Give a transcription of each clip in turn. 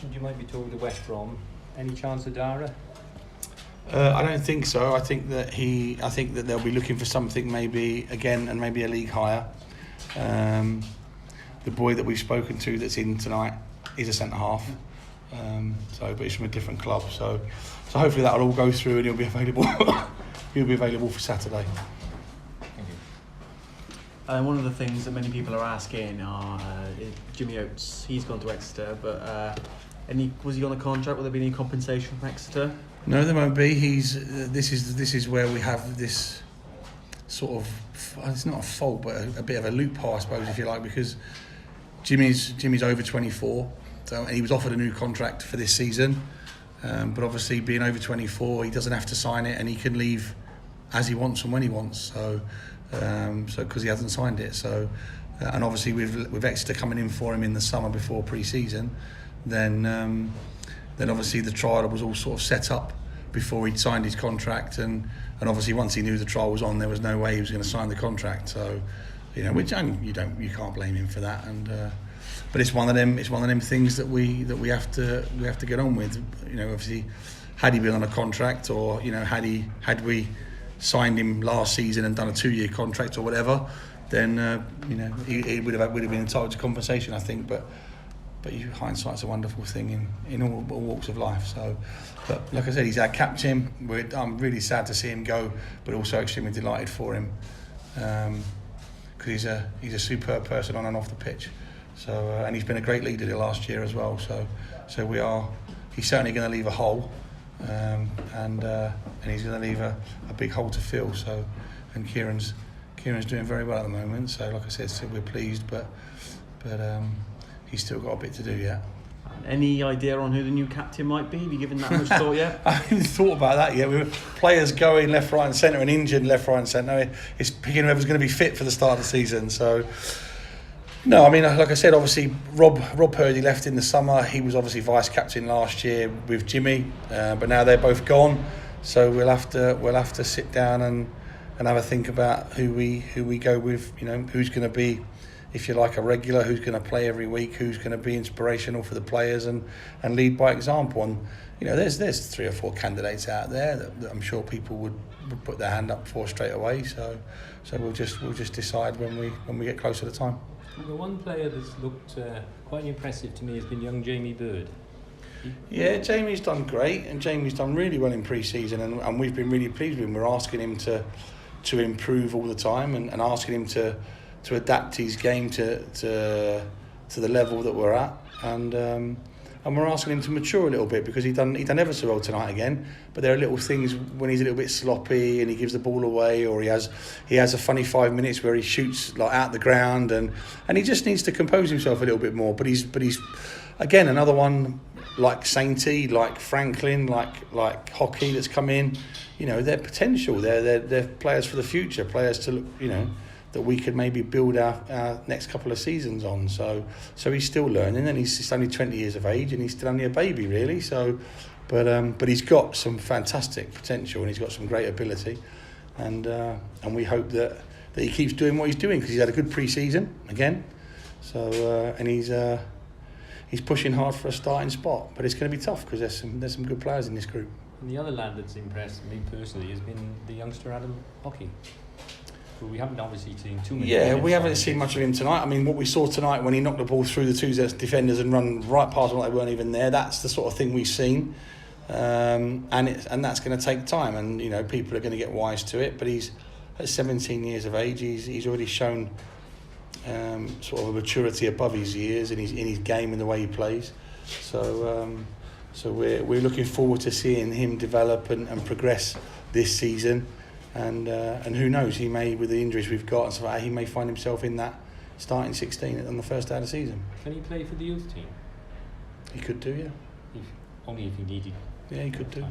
mentioned you might be talking to West Brom. Any chance of Dara? I don't think so. I think that they'll be looking for something maybe again, and maybe a league higher. The boy that we've spoken to that's in tonight is a centre half. But he's from a different club. So hopefully that'll all go through and he'll be available. He'll be available for Saturday. Thank you. One of the things that many people are asking are Jimmy Oates. He's gone to Exeter, but was he on a contract? Will there be any compensation from Exeter? No, there won't be. This is where we have this sort of, it's not a fault, but a bit of a loophole, I suppose, if you like, because Jimmy's over 24, so he was offered a new contract for this season, but obviously being over 24, he doesn't have to sign it, and he can leave as he wants and when he wants. So because he hasn't signed it, and obviously with Exeter coming in for him in the summer before pre-season, then obviously the trial was all sort of set up before he'd signed his contract, and obviously once he knew the trial was on, there was no way he was going to sign the contract. So, which you can't blame him for that. And but it's one of them things that we have to get on with. Obviously, had he been on a contract, or had we signed him last season and done a 2-year contract or whatever, then he would have been entitled to compensation, I think. But hindsight's a wonderful thing in all walks of life. So, but like I said, he's our captain. I'm really sad to see him go, but also extremely delighted for him, because he's a superb person on and off the pitch. So, and he's been a great leader the last year as well. So he's certainly going to leave a hole, and he's going to leave a big hole to fill. So, and Kieran's doing very well at the moment. So, like I said, so we're pleased, but he's still got a bit to do yet. Any idea on who the new captain might be? Have you given that much thought yet? I haven't thought about that yet. We were players going left, right and centre, and injured left, right and centre. It's picking whoever's going to be fit for the start of the season. So, no, I mean, like I said, obviously Rob Purdy left in the summer. He was obviously vice-captain last year with Jimmy, but now they're both gone. So we'll have to sit down and have a think about who we go with. Who's going to be, if you like, a regular, who's going to play every week, who's going to be inspirational for the players and lead by example. And there's 3 or 4 candidates out there that I'm sure people would put their hand up for straight away. So we'll just decide when we get closer to the time. The one player that's looked quite impressive to me has been young Jamie Bird. Yeah, Jamie's done great, and Jamie's done really well in pre-season, and we've been really pleased with him. We're asking him to improve all the time, and asking him to adapt his game to the level that we're at, and we're asking him to mature a little bit, because he done ever so well tonight again. But there are little things when he's a little bit sloppy and he gives the ball away, or he has a funny 5 minutes where he shoots like out the ground, and he just needs to compose himself a little bit more. But he's again another one like Sainty, like Franklin, like Hockey that's come in. They're potential. They're players for the future. Players to look, that we could maybe build our next couple of seasons on. So he's still learning, and he's only 20 years of age, and he's still only a baby really. So, but he's got some fantastic potential, and he's got some great ability, and we hope that he keeps doing what he's doing, because he's had a good pre-season again. So and he's pushing hard for a starting spot, but it's going to be tough because there's some good players in this group. And the other lad that's impressed me personally has been the youngster Adam Hockey. But we haven't obviously seen too many. Yeah, we haven't seen much of him tonight. I mean, what we saw tonight when he knocked the ball through the 2 defenders and run right past them like they weren't even there, that's the sort of thing we've seen. And that's going to take time, and people are going to get wise to it. But he's at 17 years of age. He's already shown sort of a maturity above his years in his game and the way he plays. So we're looking forward to seeing him develop and progress this season. And who knows, he may, with the injuries we've got and stuff like that, he may find himself in that starting 16 on the first day of the season. Can he play for the youth team? He could do, yeah. Only if he needed. Yeah, he could do. Yeah.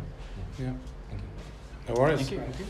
Yeah. Thank you. No worries. Thank you.